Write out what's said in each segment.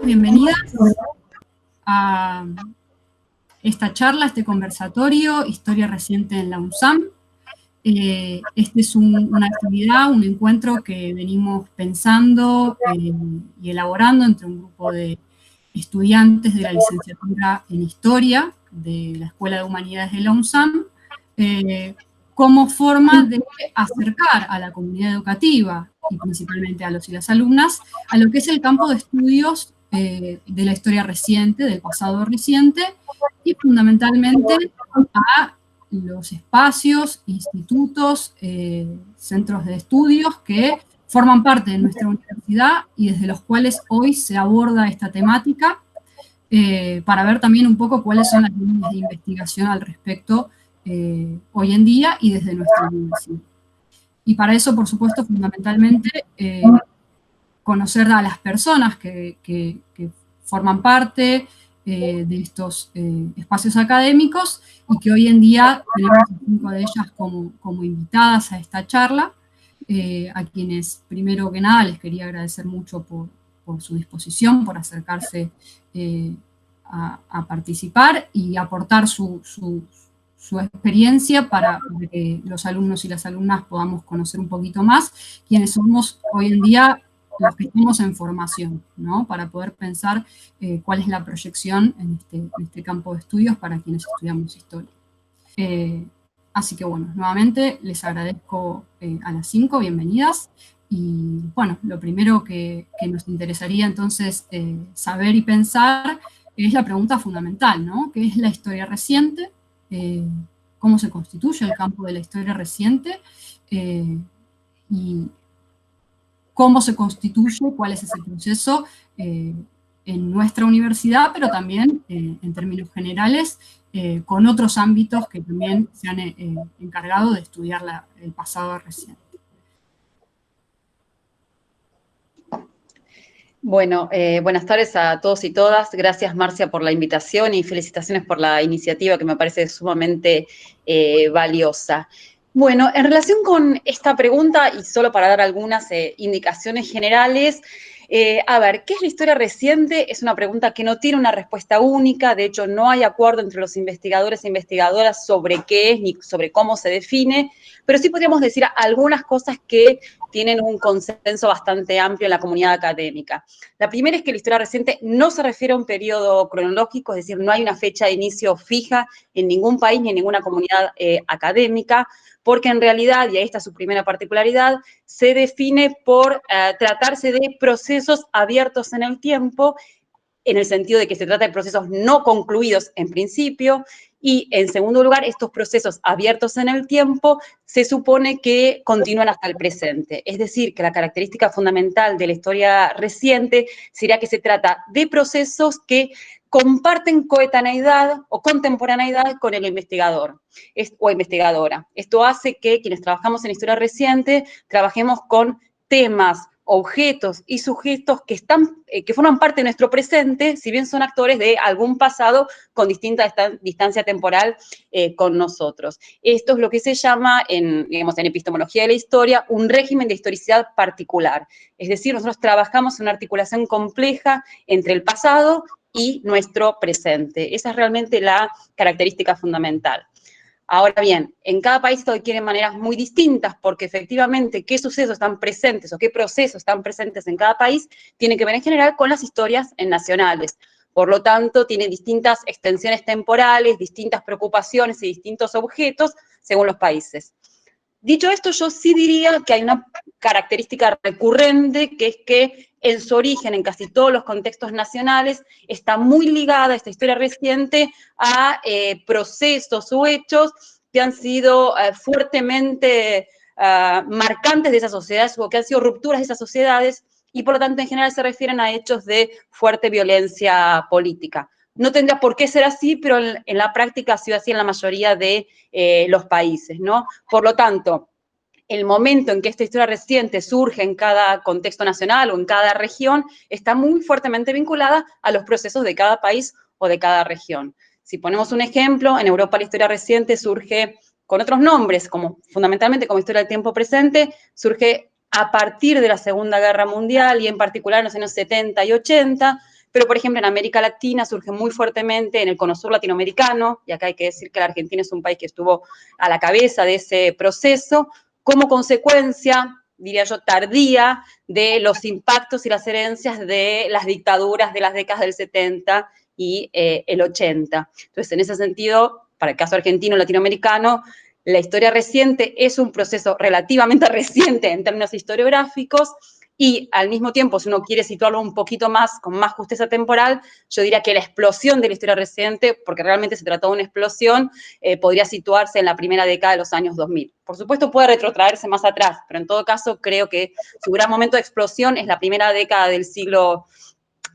Bienvenidas a esta charla, este conversatorio, Historia Reciente en la UNSAM. Este es una actividad, un encuentro que venimos pensando y elaborando entre un grupo de estudiantes de la licenciatura en Historia de la Escuela de Humanidades de la UNSAM, como forma de acercar a la comunidad educativa y principalmente a los y las alumnas a lo que es el campo de estudios de la historia reciente, del pasado reciente, y fundamentalmente a los espacios, institutos, centros de estudios que forman parte de nuestra universidad y desde los cuales hoy se aborda esta temática, para ver también un poco cuáles son las líneas de investigación al respecto hoy en día y desde nuestra universidad. Y para eso, por supuesto, fundamentalmente, conocer a las personas que forman parte de estos espacios académicos y que hoy en día tenemos a 5 de ellas como invitadas a esta charla, a quienes primero que nada les quería agradecer mucho por su disposición, por acercarse a participar y aportar su experiencia para que los alumnos y las alumnas podamos conocer un poquito más quiénes somos hoy en día los que estamos en formación, ¿no? Para poder pensar cuál es la proyección en este campo de estudios para quienes estudiamos historia. Así que bueno, nuevamente les agradezco a las 5, bienvenidas. Y bueno, lo primero que nos interesaría entonces saber y pensar es la pregunta fundamental, ¿no? ¿Qué es la historia reciente? ¿Cómo se constituye el campo de la historia reciente? Y cómo se constituye, cuál es ese proceso en nuestra universidad, pero también en términos generales, con otros ámbitos que también se han encargado de estudiar el pasado reciente. Bueno, buenas tardes a todos y todas. Gracias, Marcia, por la invitación y felicitaciones por la iniciativa que me parece sumamente valiosa. Bueno, en relación con esta pregunta, y solo para dar algunas indicaciones generales, a ver, ¿qué es la historia reciente? Es una pregunta que no tiene una respuesta única, de hecho no hay acuerdo entre los investigadores e investigadoras sobre qué es ni sobre cómo se define, pero sí podríamos decir algunas cosas que tienen un consenso bastante amplio en la comunidad académica. La primera es que la historia reciente no se refiere a un periodo cronológico, es decir, no hay una fecha de inicio fija en ningún país ni en ninguna comunidad académica, porque en realidad, y ahí está su primera particularidad, se define por tratarse de procesos abiertos en el tiempo, en el sentido de que se trata de procesos no concluidos en principio, y en segundo lugar, estos procesos abiertos en el tiempo se supone que continúan hasta el presente. Es decir, que la característica fundamental de la historia reciente sería que se trata de procesos que comparten coetaneidad o contemporaneidad con el investigador o investigadora. Esto hace que quienes trabajamos en historia reciente trabajemos con temas, objetos y sujetos que forman parte de nuestro presente, si bien son actores de algún pasado con distinta distancia temporal con nosotros. Esto es lo que se llama, en epistemología de la historia, un régimen de historicidad particular. Es decir, nosotros trabajamos en una articulación compleja entre el pasado y nuestro presente. Esa es realmente la característica fundamental. Ahora bien, en cada país esto adquiere maneras muy distintas, porque efectivamente qué sucesos están presentes o qué procesos están presentes en cada país tiene que ver en general con las historias nacionales. Por lo tanto, tiene distintas extensiones temporales, distintas preocupaciones y distintos objetos según los países. Dicho esto, yo sí diría que hay una característica recurrente, que es que en su origen, en casi todos los contextos nacionales, está muy ligada esta historia reciente a procesos o hechos que han sido fuertemente marcantes de esas sociedades o que han sido rupturas de esas sociedades y por lo tanto en general se refieren a hechos de fuerte violencia política. No tendría por qué ser así, pero en la práctica ha sido así en la mayoría de los países, ¿no? Por lo tanto, el momento en que esta historia reciente surge en cada contexto nacional o en cada región está muy fuertemente vinculada a los procesos de cada país o de cada región. Si ponemos un ejemplo, en Europa la historia reciente surge con otros nombres, fundamentalmente como historia del tiempo presente, surge a partir de la Segunda Guerra Mundial y en particular en los años 70 y 80, pero por ejemplo en América Latina surge muy fuertemente en el Cono Sur latinoamericano, y acá hay que decir que la Argentina es un país que estuvo a la cabeza de ese proceso, como consecuencia, diría yo, tardía de los impactos y las herencias de las dictaduras de las décadas del 70 y el 80. Entonces, en ese sentido, para el caso argentino latinoamericano, la historia reciente es un proceso relativamente reciente en términos historiográficos, y al mismo tiempo, si uno quiere situarlo un poquito más, con más justeza temporal, yo diría que la explosión de la historia reciente, porque realmente se trató de una explosión, podría situarse en la primera década de los años 2000. Por supuesto puede retrotraerse más atrás, pero en todo caso creo que su gran momento de explosión es la primera década del siglo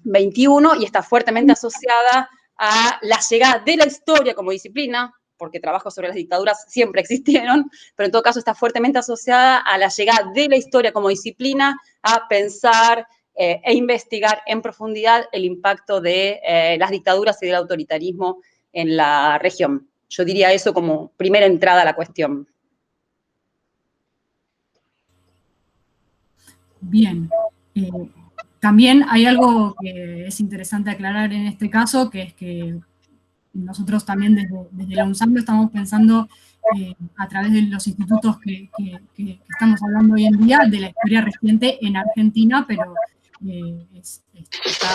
XXI y está fuertemente asociada a la llegada de la historia como disciplina, porque trabajos sobre las dictaduras siempre existieron, pero en todo caso está fuertemente asociada a la llegada de la historia como disciplina a pensar e investigar en profundidad el impacto de las dictaduras y del autoritarismo en la región. Yo diría eso como primera entrada a la cuestión. Bien. También hay algo que es interesante aclarar en este caso, que es que nosotros también desde la UNSAM estamos pensando a través de los institutos que estamos hablando hoy en día de la historia reciente en Argentina, pero está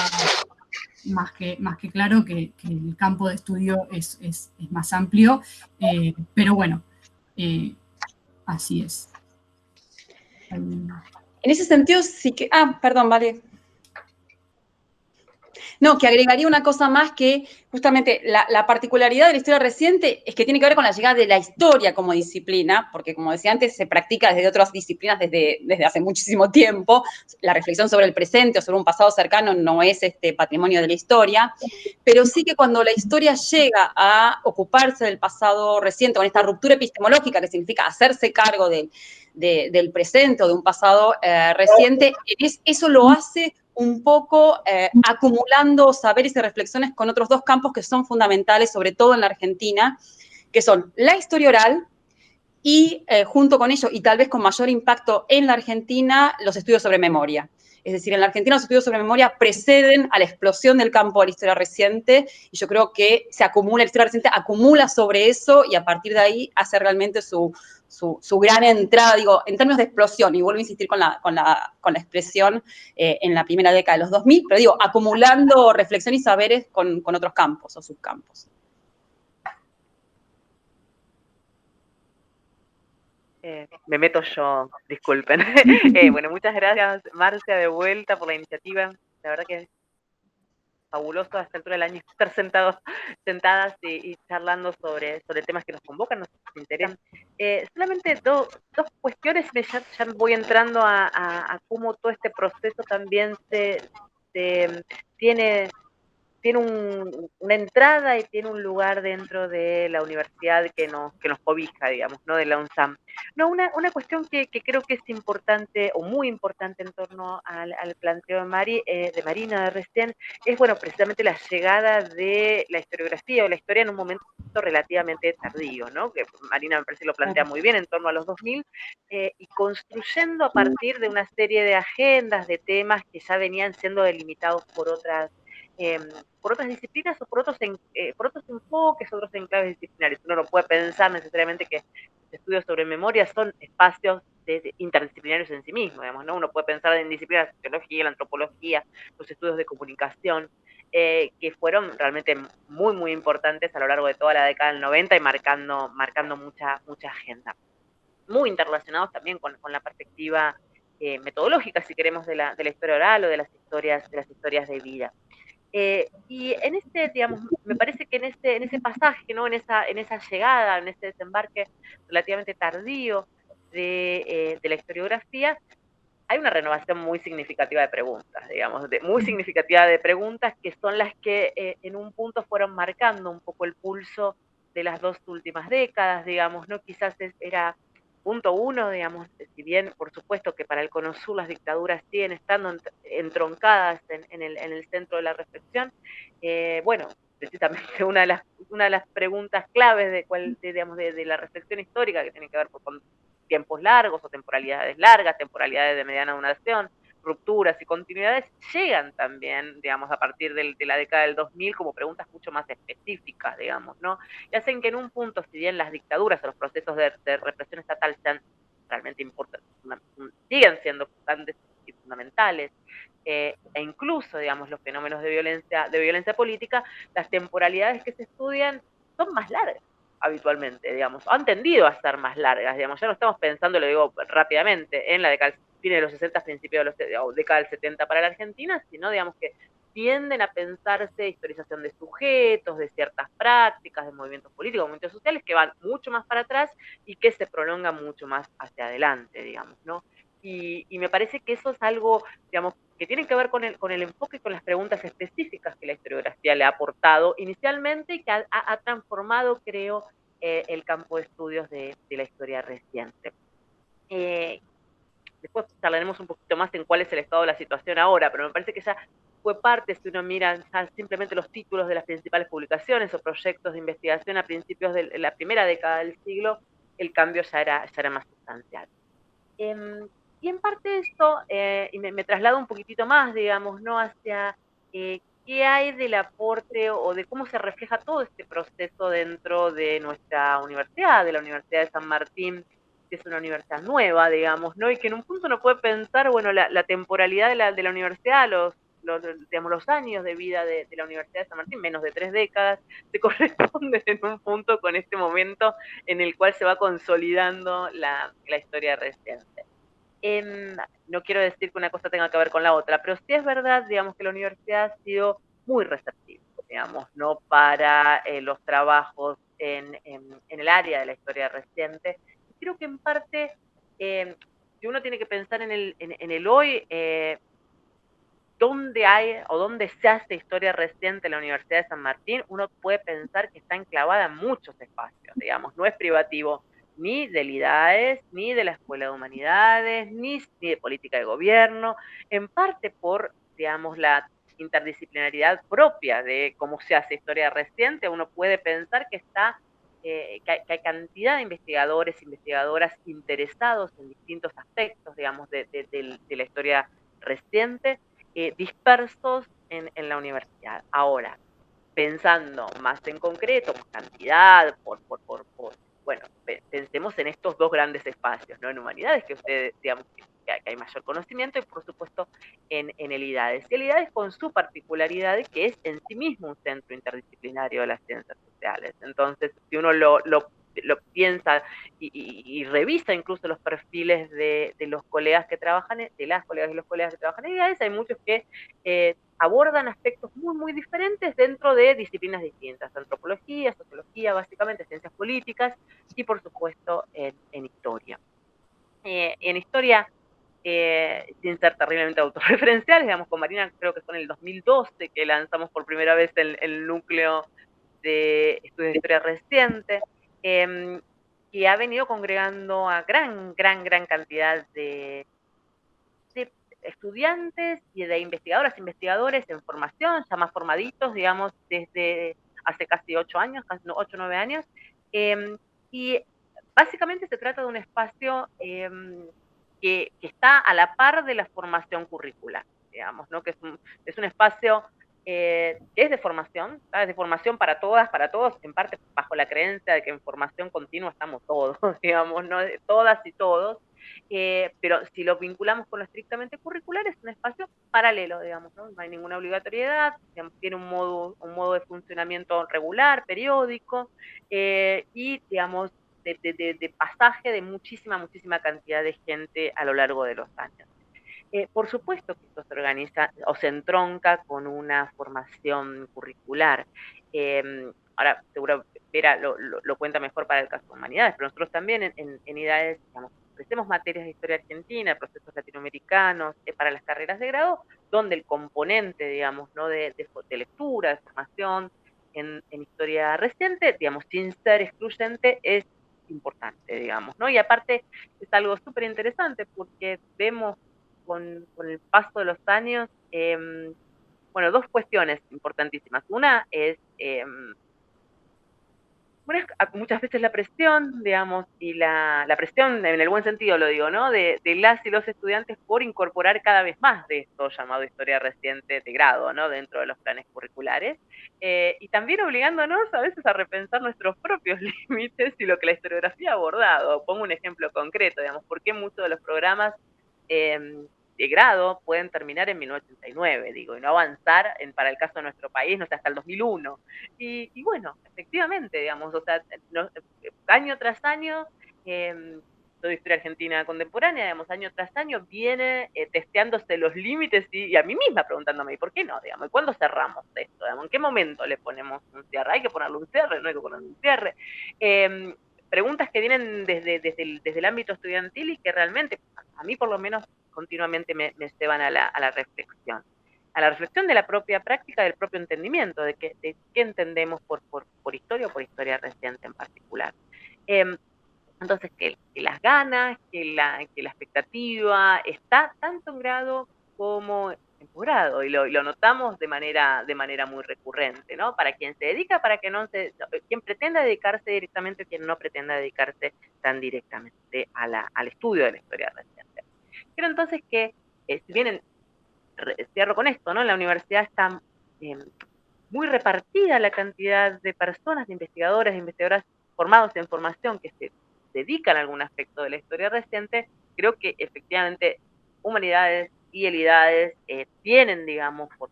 más que claro que el campo de estudio es más amplio, pero bueno, así es. En ese sentido sí que... perdón, vale. No, que agregaría una cosa más, que justamente la particularidad de la historia reciente es que tiene que ver con la llegada de la historia como disciplina, porque como decía antes, se practica desde otras disciplinas desde hace muchísimo tiempo. La reflexión sobre el presente o sobre un pasado cercano no es patrimonio de la historia, pero sí que cuando la historia llega a ocuparse del pasado reciente, con esta ruptura epistemológica que significa hacerse cargo del presente o de un pasado reciente, eso lo hace un poco acumulando saberes y reflexiones con otros dos campos que son fundamentales, sobre todo en la Argentina, que son la historia oral y junto con ello, y tal vez con mayor impacto en la Argentina, los estudios sobre memoria. Es decir, en la Argentina los estudios sobre memoria preceden a la explosión del campo de la historia reciente, y yo creo que la historia reciente acumula sobre eso, y a partir de ahí hace realmente su gran entrada, digo, en términos de explosión, y vuelvo a insistir con la expresión en la primera década de los 2000, pero digo, acumulando reflexión y saberes con otros campos o subcampos. Me meto yo, disculpen. Bueno, muchas gracias, Marcia, de vuelta por la iniciativa. La verdad que es fabuloso a esta altura del año estar sentadas y charlando sobre temas que nos convocan, nos interesan. Solamente dos cuestiones, ya voy entrando a cómo todo este proceso también tiene una entrada y tiene un lugar dentro de la universidad que nos cobija, digamos, ¿no? De la UNSAM. No, una cuestión que creo que es importante, o muy importante en torno al planteo de Marina de recién, es, bueno, precisamente la llegada de la historiografía o la historia en un momento relativamente tardío, ¿no? Que Marina me parece que lo plantea muy bien, en torno a los 2000, y construyendo a partir de una serie de agendas, de temas que ya venían siendo delimitados por otras disciplinas o por otros enfoques, otros enclaves disciplinarios. Uno no puede pensar necesariamente que los estudios sobre memoria son espacios interdisciplinarios en sí mismos, digamos, ¿no? Uno puede pensar en disciplinas de sociología, la antropología, los estudios de comunicación, que fueron realmente muy, muy importantes a lo largo de toda la década del 90 y marcando mucha agenda. Muy interrelacionados también con la perspectiva metodológica, si queremos, de la historia oral o de las historias de vida. Y en digamos, me parece que en ese pasaje, ¿no? en esa llegada, en ese desembarque relativamente tardío de la historiografía, hay una renovación muy significativa de preguntas, digamos, muy significativa de preguntas que son las que en un punto fueron marcando un poco el pulso de las dos últimas décadas, digamos, ¿no? Quizás era punto uno, digamos, si bien por supuesto que para el Cono Sur las dictaduras siguen estando entroncadas en el centro de la reflexión, bueno, precisamente una de las preguntas claves de la reflexión histórica, que tiene que ver con tiempos largos o temporalidades largas, temporalidades de mediana duración, rupturas y continuidades llegan también, digamos, a partir de la década del 2000 como preguntas mucho más específicas, digamos, ¿no? Y hacen que en un punto, si bien las dictaduras o los procesos de represión estatal sean realmente importantes, siguen siendo importantes y fundamentales, e incluso, digamos, los fenómenos de violencia política, las temporalidades que se estudian son más largas habitualmente, digamos, han tendido a ser más largas, digamos, ya no estamos pensando, lo digo rápidamente, en la década fines de los 60, principios de los o década del 70 para la Argentina, sino, digamos, que tienden a pensarse historización de sujetos, de ciertas prácticas, de movimientos políticos, movimientos sociales, que van mucho más para atrás y que se prolongan mucho más hacia adelante, digamos, ¿no? Y me parece que eso es algo, digamos, que tiene que ver con el enfoque y con las preguntas específicas que la historiografía le ha aportado inicialmente y que ha transformado, creo, el campo de estudios de la historia reciente. Después charlaremos un poquito más en cuál es el estado de la situación ahora, pero me parece que ya fue parte, si uno mira ya simplemente los títulos de las principales publicaciones o proyectos de investigación a principios de la primera década del siglo, el cambio ya era más sustancial. Y en parte esto, y me traslado un poquitito más, digamos, ¿no? Hacia qué hay del aporte o de cómo se refleja todo este proceso dentro de nuestra universidad, de la Universidad de San Martín, que es una universidad nueva, digamos, ¿no? Y que en un punto uno puede pensar, bueno, la temporalidad de la universidad, digamos, los años de vida de la Universidad de San Martín, menos de 3 décadas, se corresponden en un punto con este momento en el cual se va consolidando la historia reciente. No quiero decir que una cosa tenga que ver con la otra, pero sí es verdad, digamos, que la universidad ha sido muy receptiva, digamos, ¿no? Para los trabajos en el área de la historia reciente. Y creo que en parte, si uno tiene que pensar en el hoy, dónde hay o dónde se hace historia reciente en la Universidad de San Martín, uno puede pensar que está enclavada en muchos espacios, digamos, no es privativo ni del IDAES, ni de la Escuela de Humanidades, ni de política de gobierno, en parte por, digamos, la interdisciplinaridad propia de cómo se hace historia reciente, uno puede pensar que que hay cantidad de investigadores, investigadoras interesados en distintos aspectos, digamos, de la historia reciente, dispersos en la universidad. Ahora, pensando más en concreto, por cantidad, bueno, pensemos en estos dos grandes espacios, ¿no? En humanidades, que ustedes, digamos, que hay mayor conocimiento, y por supuesto en el IDADES. Y el IDADES con su particularidad, que es en sí mismo un centro interdisciplinario de las ciencias sociales. Entonces, si uno lo piensa y revisa incluso los perfiles de los colegas que trabajan, de las colegas y los colegas que trabajan en IDADES, hay muchos que abordan aspectos muy, muy diferentes dentro de disciplinas distintas, antropología, sociología, básicamente ciencias políticas y por supuesto en historia. En historia, sin ser terriblemente autorreferenciales, digamos, con Marina creo que fue en el 2012 que lanzamos por primera vez el núcleo de estudios de historia reciente, que ha venido congregando a gran cantidad de estudiantes y de investigadoras, investigadores en formación, ya más formaditos, digamos, desde hace casi 8 años, casi 8 o 9 años. Y básicamente se trata de un espacio que está a la par de la formación curricular, digamos, ¿no? Que es un espacio que es de formación, ¿sabes? De formación para todas, para todos, en parte bajo la creencia de que en formación continua estamos todos, digamos, ¿no? Todas y todos. Pero si lo vinculamos con lo estrictamente curricular, es un espacio paralelo, digamos, ¿no? No hay ninguna obligatoriedad, digamos, tiene un modo de funcionamiento regular, periódico, y, digamos, de pasaje de muchísima cantidad de gente a lo largo de los años. Por supuesto que esto se organiza o se entronca con una formación curricular. Ahora, seguro Vera lo cuenta mejor para el caso de humanidades, pero nosotros también en IDAES, digamos, ofrecemos materias de historia argentina, procesos latinoamericanos, para las carreras de grado, donde el componente, digamos, ¿no? de lectura, de formación en historia reciente, digamos, sin ser excluyente, es importante, digamos, ¿no? Y aparte es algo súper interesante porque vemos con el paso de los años, bueno, dos cuestiones importantísimas. Una es muchas veces la presión, digamos, y la presión en el buen sentido lo digo, ¿no? De las y los estudiantes por incorporar cada vez más de esto llamado historia reciente de grado, ¿no? Dentro de los planes curriculares. Y también obligándonos a veces a repensar nuestros propios límites y lo que la historiografía ha abordado. Pongo un ejemplo concreto, digamos, por qué muchos de los programas de grado pueden terminar en 1989, digo, y no avanzar para el caso de nuestro país, no sé, hasta el 2001. Y bueno, efectivamente, digamos, o sea, año tras año, toda historia argentina contemporánea, digamos, año tras año viene testeándose los límites y a mí misma preguntándome, ¿y por qué no? Digamos, ¿cuándo cerramos esto? Digamos, ¿en qué momento le ponemos un cierre? ¿Hay que ponerle un cierre? ¿No hay que ponerle un cierre? Preguntas que vienen desde el ámbito estudiantil y que realmente, a mí por lo menos, continuamente me llevan a la reflexión de la propia práctica, del propio entendimiento, de qué entendemos por historia o por historia reciente en particular. Entonces, que las ganas, que la expectativa está tanto en grado como en posgrado, y lo notamos de manera muy recurrente, ¿no? Para quien se dedica, para quien quien pretenda dedicarse directamente, quien no pretenda dedicarse tan directamente al estudio de la historia reciente. Creo entonces que, si bien cierro con esto, ¿no? En la universidad está muy repartida la cantidad de personas, de investigadoras formados en formación que se dedican a algún aspecto de la historia reciente. Creo que efectivamente humanidades y elidades tienen, digamos, por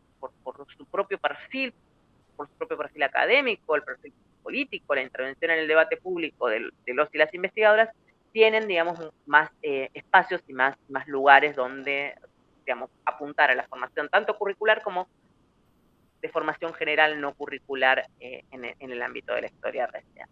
su propio perfil, por su propio perfil académico, el perfil político, la intervención en el debate público de los y las investigadoras, tienen, digamos, más espacios y más lugares donde, digamos, apuntar a la formación tanto curricular como de formación general no curricular en el ámbito de la historia reciente.